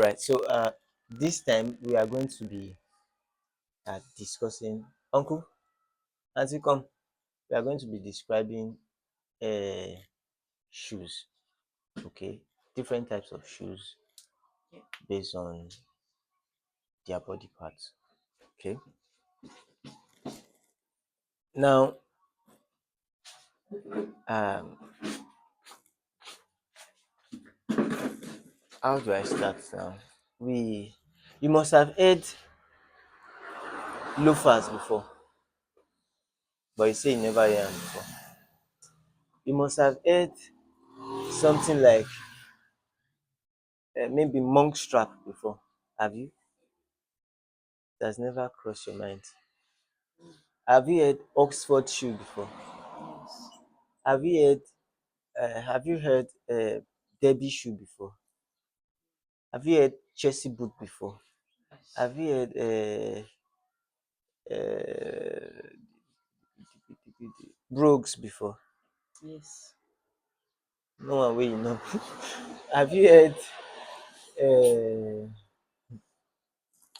Right. So this time we are going to be discussing uncle, auntie come. We are going to be describing uh shoes. Okay, different types of shoes based on their body parts. Okay. Now, um, how do I start now? We, you must have heard loafers before, but you say you never heard them before. You must have heard something like maybe monk strap before. Have you? That's never crossed your mind. Have you heard Oxford shoe before? Yes. Have you heard Derby shoe before? Have you heard Chelsea boot before? Yes. Have you heard uh, Brogues before? Yes. No one way you know. Have you heard uh,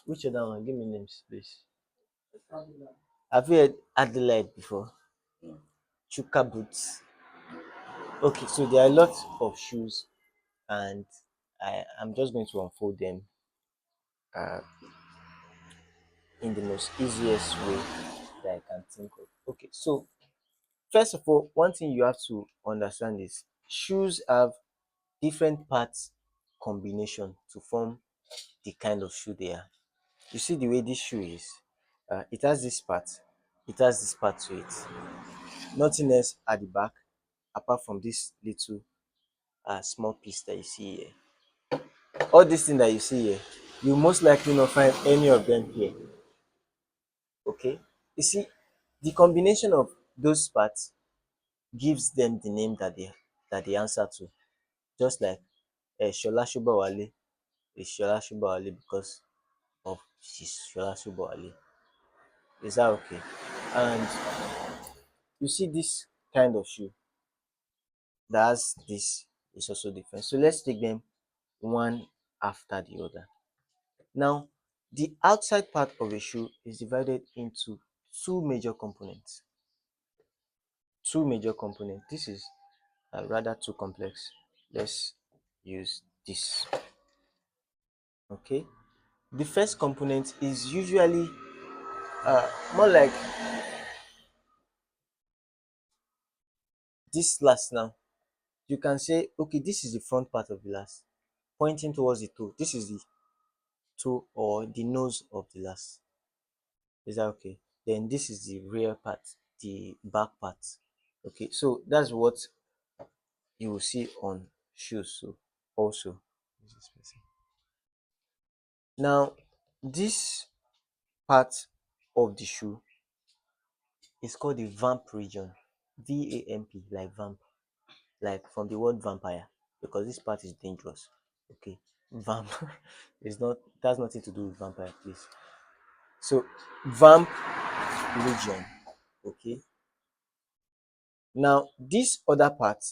which other one? Give me names, please. Fabulous. Have you heard Adelaide before? Yeah. Chuka boots. Okay, so there are lots of shoes, and I'm just going to unfold them uh, in the most easiest way that I can think of. Okay, so first of all, one thing you have to understand is shoes have different parts combination to form the kind of shoe they are. You see the way this shoe is, it has this part, it has this part to it. Nothing else at the back apart from this little small piece that you see here. All these things that you see here, you most likely not find any of them here. Okay, you see, the combination of those parts gives them the name that they answer to. Just like Shola Shobawale is Shola Shobawale because of she's Shola Shobawale. Is that okay? And you see this kind of shoe that has this is also different. So let's take them one after the other. Now, the outside part of a shoe is divided into two major components. Two major components. This is rather too complex. Let's use this. Okay. The first component is usually more like this last now. You can say, okay, this is the front part of the last, pointing towards the toe. This is the toe or the nose of the last. Is that okay? Then this is the rear part, the back part. Okay, so that's what you will see on shoes. So also, now this part of the shoe is called the vamp region. VAMP, like vamp, like from the word vampire, because this part is dangerous. Okay, vamp is not, it has nothing to do with vampire, please. So vamp region. Okay, now this other part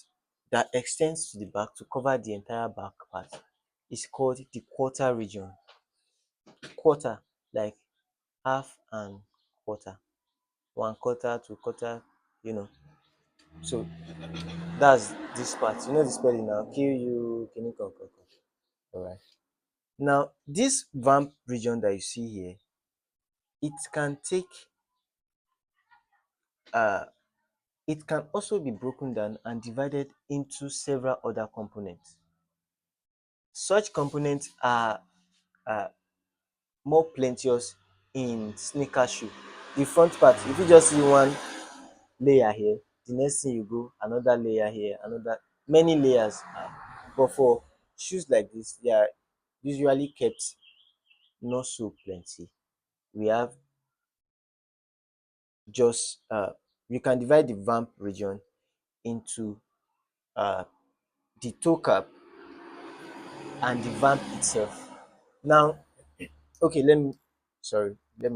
that extends to the back to cover the entire back part is called the quarter region. Quarter, like half and quarter, one quarter, two quarter, you know. So that's this part. You know the spelling now. Q-U. All right. Now this vamp region that you see here, it can take uh it can also be broken down and divided into several other components. Such components are uh, more plenteous in sneaker shoe. The front part, if you just see one layer here, the next thing you go another layer here, another, many layers. But for shoes like this, they are usually kept not so plenty. We have just you can divide the vamp region into uh, the toe cap and the vamp itself. Now, okay, let me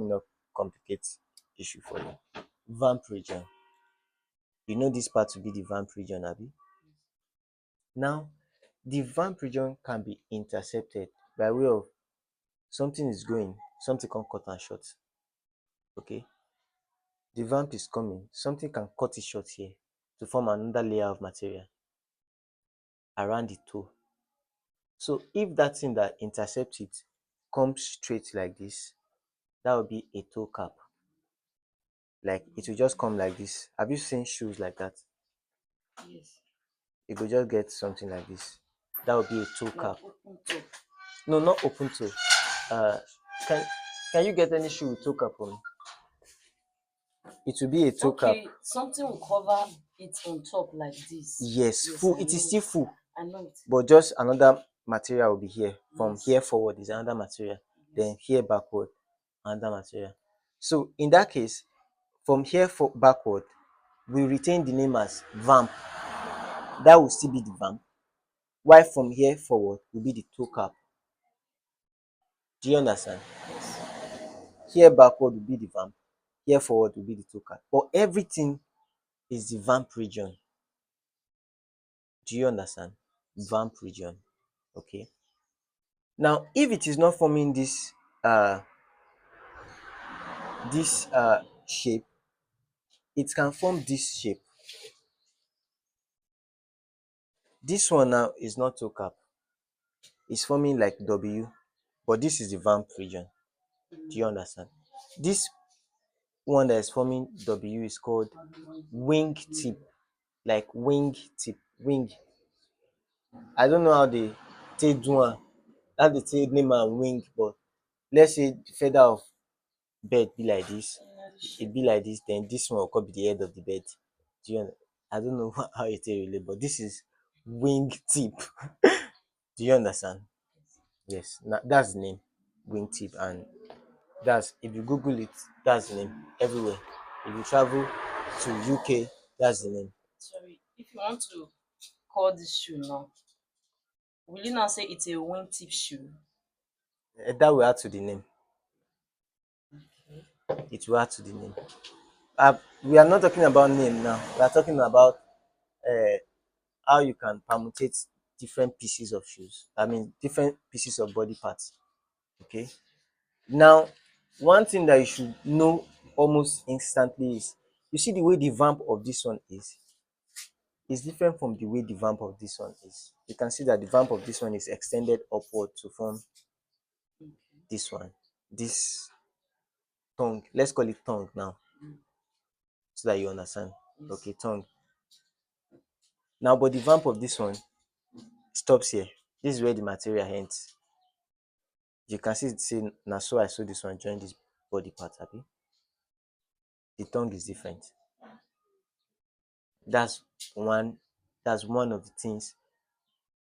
not complicate issue for you. Vamp region. You know this part to be the vamp region, Abby. Now, the vamp region can be intercepted by way of something is going, something can cut and short. Okay, the vamp is coming, something can cut it short here to form another layer of material around the toe. So if that thing that intercepts it comes straight like this, that would be a toe cap. Like it will just come like this. Have you seen shoes like that? Yes. You could just get something like this. That would be a toe Like cap. open top. No, not open toe. Uh, can can you get any shoe with toe cap for me? It will be a toe cap. Okay, something will cover it on top like this. Yes, Yes, full. I It is know still it. full, I know it. but just another material will be here. From Yes. here forward is another material. Then Yes. here backward, another material. So in that case, from here for backward, we retain the name as vamp. That will still be the vamp. While from here forward will be the toe cap. Do you understand? Yes. Here backward will be the vamp. Here forward will be the toe cap. But everything is the vamp region. Do you understand? Vamp region. Okay. Now, if it is not forming uh this shape, it can form this shape. This one now is not toe cap. It's forming like W, but this is the vamp region. Do you understand? This one that is forming W is called wing tip, like wing tip, wing. I don't know how they take do am, how they take name am wing, but let's say the feather of bird be like this, e be like this, then this one go come be the head of the bird. Do you I don't know how you take relate, but this is wing tip. Do you understand? Yes, that's the name, wing tip, and that's if you Google it, that's the name everywhere. If you travel to UK, that's the name. Sorry. If you want to call this shoe now, will you now say it's a wingtip shoe? That will add to the name. It will add to the name. We are not talking about name now. We are talking about uh, how you can permutate different pieces of shoes. I mean, different pieces of body parts. Okay. Now, one thing that you should know almost instantly is you see the way the vamp of this one is different from the way the vamp of this one is. You can see that the vamp of this one is extended upward to form this one. This tongue, let's call it tongue now, so that you understand. Yes. Okay, tongue. Now, but the vamp of this one stops here. This is where the material ends. You can see now so I saw this one join this body part, happy. The tongue is different. That's one that's one of the things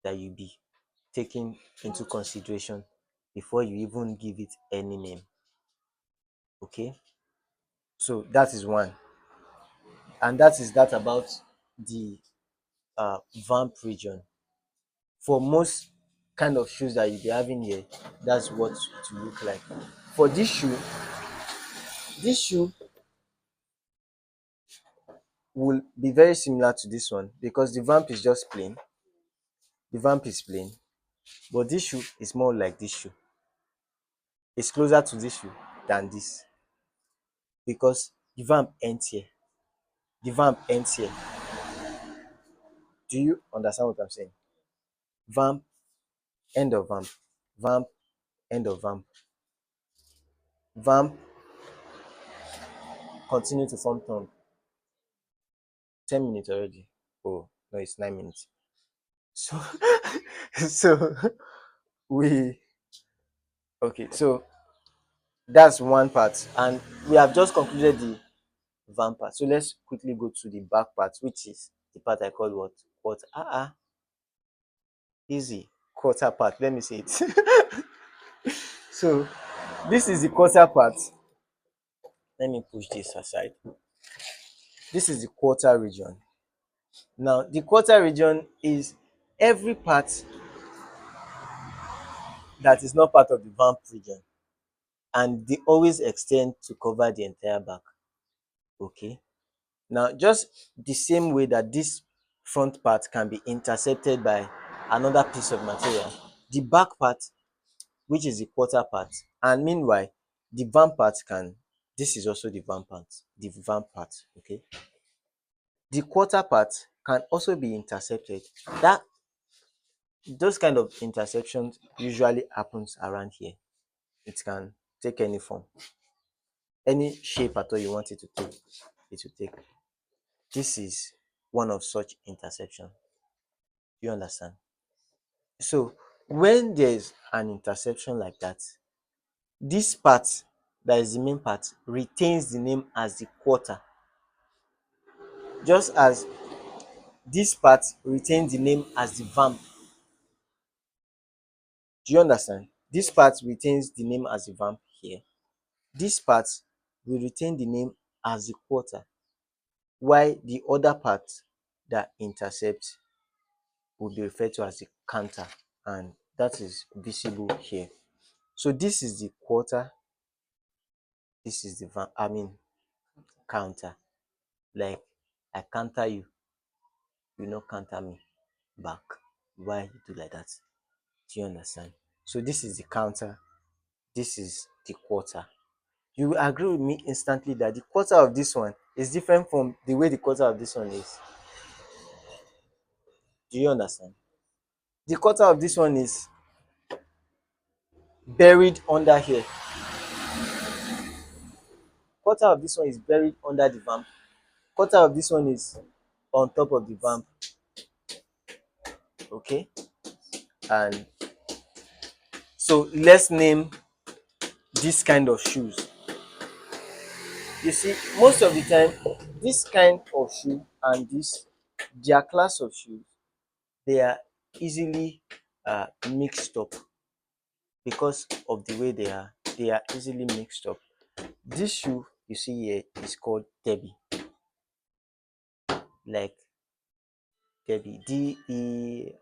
that you be taking into consideration before you even give it any name. Okay? So that is one. And that is that about the vamp region. For most kind of shoes that you be having here, that's what it will look like. For this shoe will be very similar to this one because the vamp is just plain. The vamp is plain, but this shoe is more like this shoe. It's closer to this shoe than this because the vamp ends here. The vamp ends here. Do you understand what I'm saying? Vamp, end of vamp, vamp, end of vamp, vamp, continue to form tongue. 10 minutes already. Oh no, it's 9 minutes. So, so we okay. So that's one part, and we have just concluded the vamp part. So let's quickly go to the back part, which is the part I call what? What? Easy. Quarter part. Let me say it. So this is the quarter part. Let me push this aside. This is the quarter region. Now, the quarter region is every part that is not part of the vamp region, and they always extend to cover the entire back. Okay. Now, just the same way that this front part can be intercepted by another piece of material, the back part which is the quarter part. And meanwhile, the vamp part can, this is also the vamp part, okay? The quarter part can also be intercepted. That those kind of interceptions usually happens around here. It can take any form, any shape at all you want it to take, it will take. This is one of such interception. You understand? So when there's an interception like that, this part, that is the main part, retains the name as the quarter, just as this part retains the name as the vamp. Do you understand? This part retains the name as the vamp here. This part will retain the name as the quarter, while the other part that intercepts will be referred to as the counter, and that is visible here. So this is the quarter, this is the counter. Like, I counter you, you no counter me back. Why you do like that? Do you understand? So this is the counter, this is the quarter. You will agree with me instantly that the quarter of this one is different from the way the quarter of this one is. Do you understand? The quarter of this one is buried under here. Quarter of this one is buried under the vamp. Quarter of this one is on top of the vamp. Okay? And so let's name this kind of shoes. You see, most of the time, this kind of shoe and this, their class of shoes, they are easily mixed up because of the way they are. They are easily mixed up. This shoe you see here is called Debbie, like Debbie, Derby,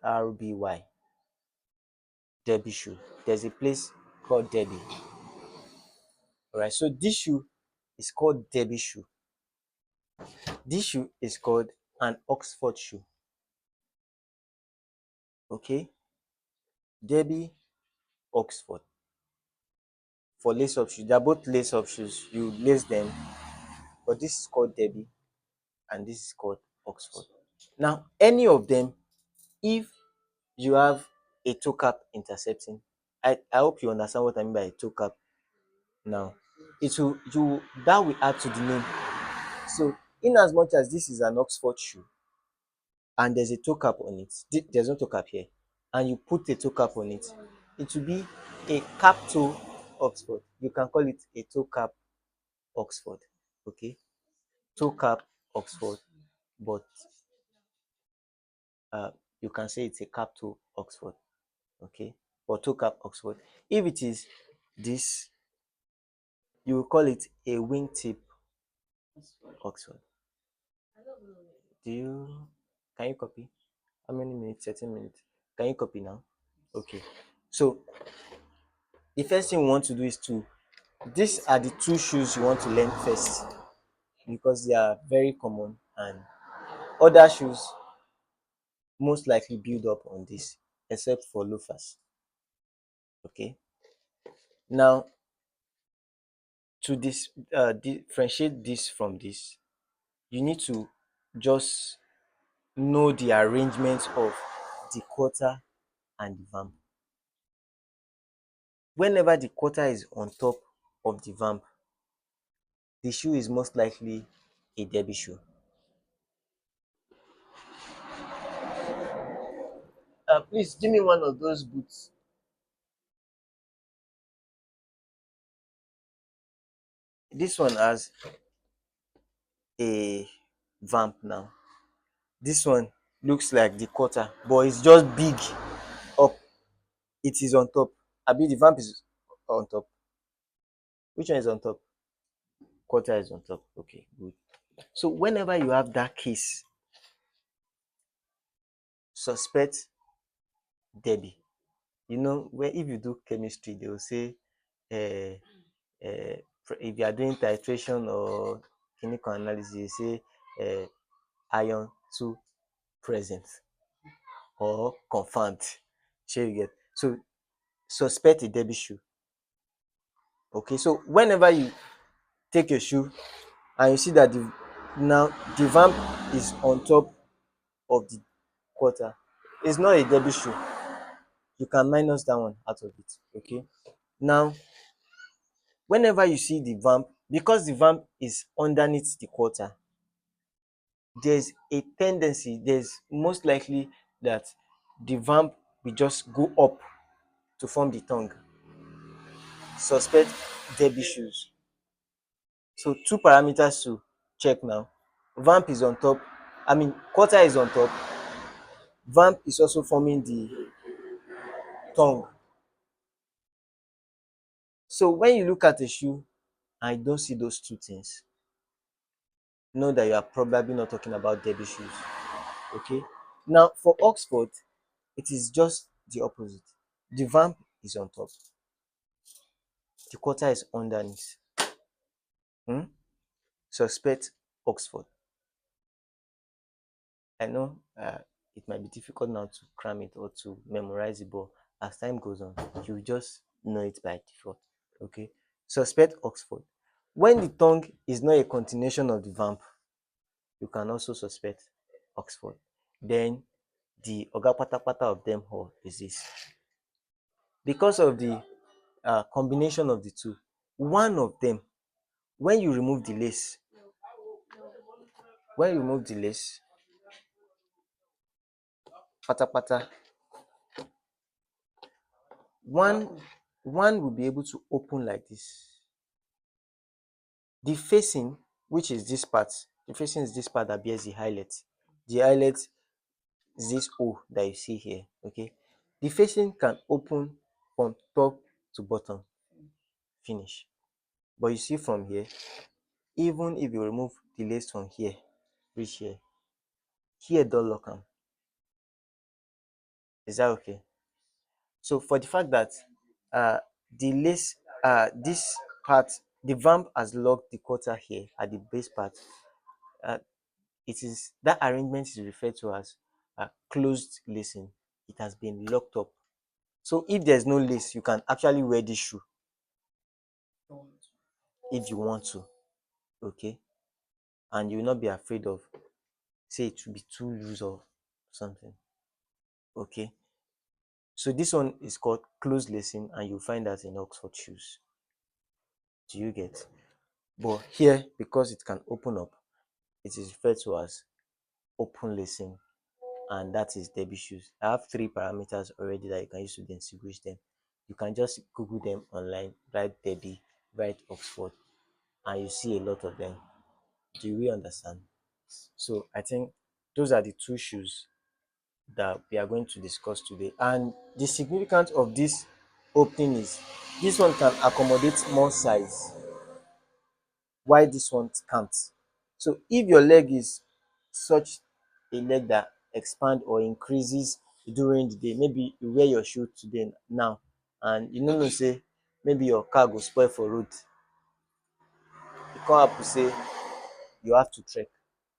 Debbie shoe. There's a place called Debbie. Alright, so this shoe is called Debbie shoe. This shoe is called an Oxford shoe. Okay, Debbie, Oxford. For lace up shoes, they're both lace up shoes. You lace them, but this is called Debbie and this is called Oxford. Now, any of them, if you have a toe cap intercepting, I hope you understand what I mean by a toe cap now. It will you that will add to the name. So in as much as this is an Oxford shoe and there's a toe cap on it, there's no toe cap here, and you put a toe cap on it, it will be a cap toe Oxford. You can call it a toe cap Oxford. Okay, toe cap Oxford, but uh, you can say it's a cap toe Oxford. Okay, or toe cap Oxford. If it is this, you will call it a wingtip Oxford. Do you can you copy? How many minutes? 13 minutes. Can you copy now? Okay. So the first thing we want to do is to, these are the two shoes you want to learn first because they are very common, and other shoes most likely build up on this except for loafers. Okay. Now, to differentiate this from this, you need to just know the arrangement of the quarter and the vamp. Whenever the quarter is on top of the vamp, the shoe is most likely a derby shoe. Please give me one of those boots. This one has a vamp now. This one looks like the quarter, but it's just big up. It is on top. Abi, the vamp is on top. Which one is on top? Quarter is on top. Okay, good. So whenever you have that case, suspect derby. You know, where if you do chemistry, they will say, uh, if you are doing titration or chemical analysis, you say iron 2 present or confirmed. Shey you get? So suspect a Debbie shoe. Okay, so whenever you take a shoe and you see that now the vamp is on top of the quarter, it's not a Debbie shoe. You can minus that one out of it. Okay. Now, whenever you see the vamp, because the vamp is underneath the quarter, there's most likely that the vamp will just go up to form the tongue. Suspect Debbie shoes. So two parameters to check now. Vamp is on top. I mean, quarter is on top. Vamp is also forming the tongue. So when you look at a shoe and you don't see those two things, know that you are probably not talking about Debbie shoes. Okay. Now for Oxford, it is just the opposite. The vamp is on top. The quarter is underneath. Hmm? Suspect Oxford. I know it might be difficult now to cram it or to memorize it, but as time goes on, you just know it by default. Okay. Suspect Oxford. When the tongue is not a continuation of the vamp, you can also suspect Oxford. Then the Oga Patapata of them all is this. Because of the combination of the two, one of them, when you remove the lace, when you remove the lace, patapata, one one will be able to open like this. The facing, which is this part, the facing is this part that bears the eyelet. The eyelet is this O that you see here. Okay, the facing can open from top to bottom, finish. But you see from here, even if you remove the lace from here, reach here, here don't lock am. Is that okay? So for the fact that uh the lace this part, the vamp has locked the quarter here at the base part, uh, it is that arrangement is referred to as closed lacing. It has been locked up. So if there's no lace, you can actually wear this shoe if you want to. Okay, and you will not be afraid of say it will be too loose or something. Okay, so this one is called closed lacing, and you'll find that in Oxford shoes. Do you get? But here, because it can open up, it is referred to as open lacing, and that is Debbie shoes. I have three parameters already that you can use to distinguish them. You can just Google them online, write Debbie, write Oxford, and you see a lot of them. Do you really understand? So I think those are the two shoes that we are going to discuss today. And the significance of this opening is this one can accommodate more size, while this one can't. So if your leg is such a leg that expand or increases during the day, maybe you wear your shoe today now and you know say maybe your car go spoil for road, you come happen say you have to trek,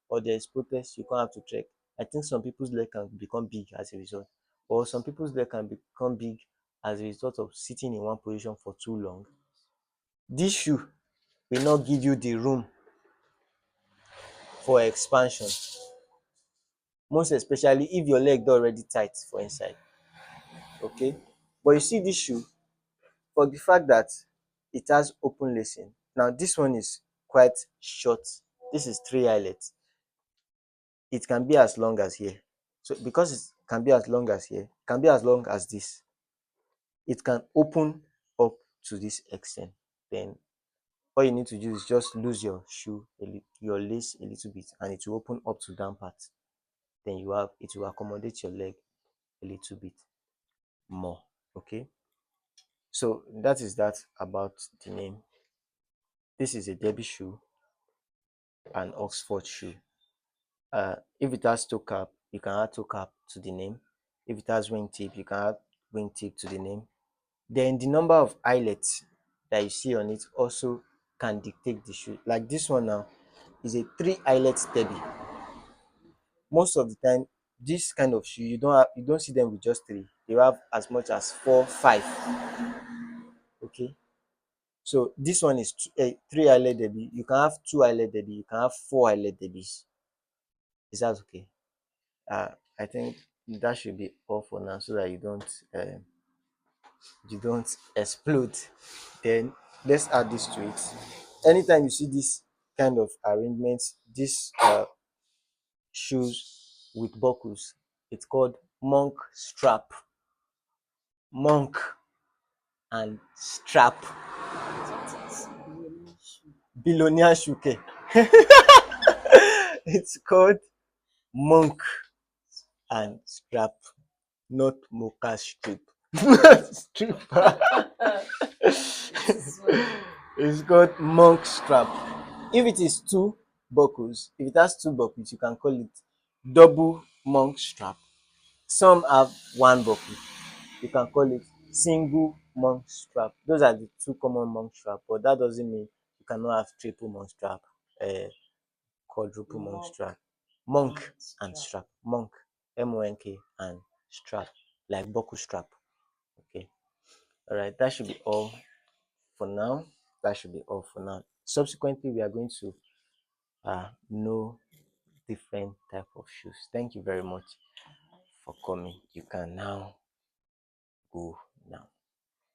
or there is protest, you come have to trek. I think some people's leg can become big as a result, or some people's leg can become big as a result of sitting in one position for too long. This shoe will not give you the room for expansion, most especially if your leg don already tight for inside. Okay, but you see this shoe, for the fact that it has open lacing. Now this one is quite short. This is three eyelets. It can be as long as here. So because it can be as long as here, it can be as long as this. It can open up to this extent. Then all you need to do is just lose your shoe, your lace a little bit, and it will open up to down part. Then it will accommodate your leg a little bit more. Okay, so that is that about the name. This is a Derby shoe and Oxford shoe. If it has toe cap, you can add toe cap to the name. If it has wingtip, you can add wingtip to the name. Then the number of eyelets that you see on it also can dictate the shoe. Like this one now is a three eyelet Derby. Most of the time, this kind of shoe, you don't see them with just three. They have as much as four, five. Okay. So this one is three eyelid debit. You can have two eyelid debit. You can have four eyelid debits. Is that okay? Uh, I think that should be all for now, so that you don't explode. Then let's add this to it. Anytime you see this kind of arrangement, this shoes with buckles, it's called monk strap. Monk and strap. What is billionaire shoe? Billionaire shoe. Ke. It's called monk and strap, not mocha strip. Strip. It is well. It's called monk strap. If it is two buckles, if it has two buckles, you can call it double monk strap. Some have one buckle. You can call it single monk strap. Those are the two common monk strap, but that doesn't mean you cannot have triple monk strap, quadruple monk Monk strap. Monk and and strap. strap. Monk, monk, and strap, like buckle strap. Okay. All right. That should be all for now. That should be all for now. Subsequently, we are going to know different type of shoes. Thank you very much for coming. You can now go now.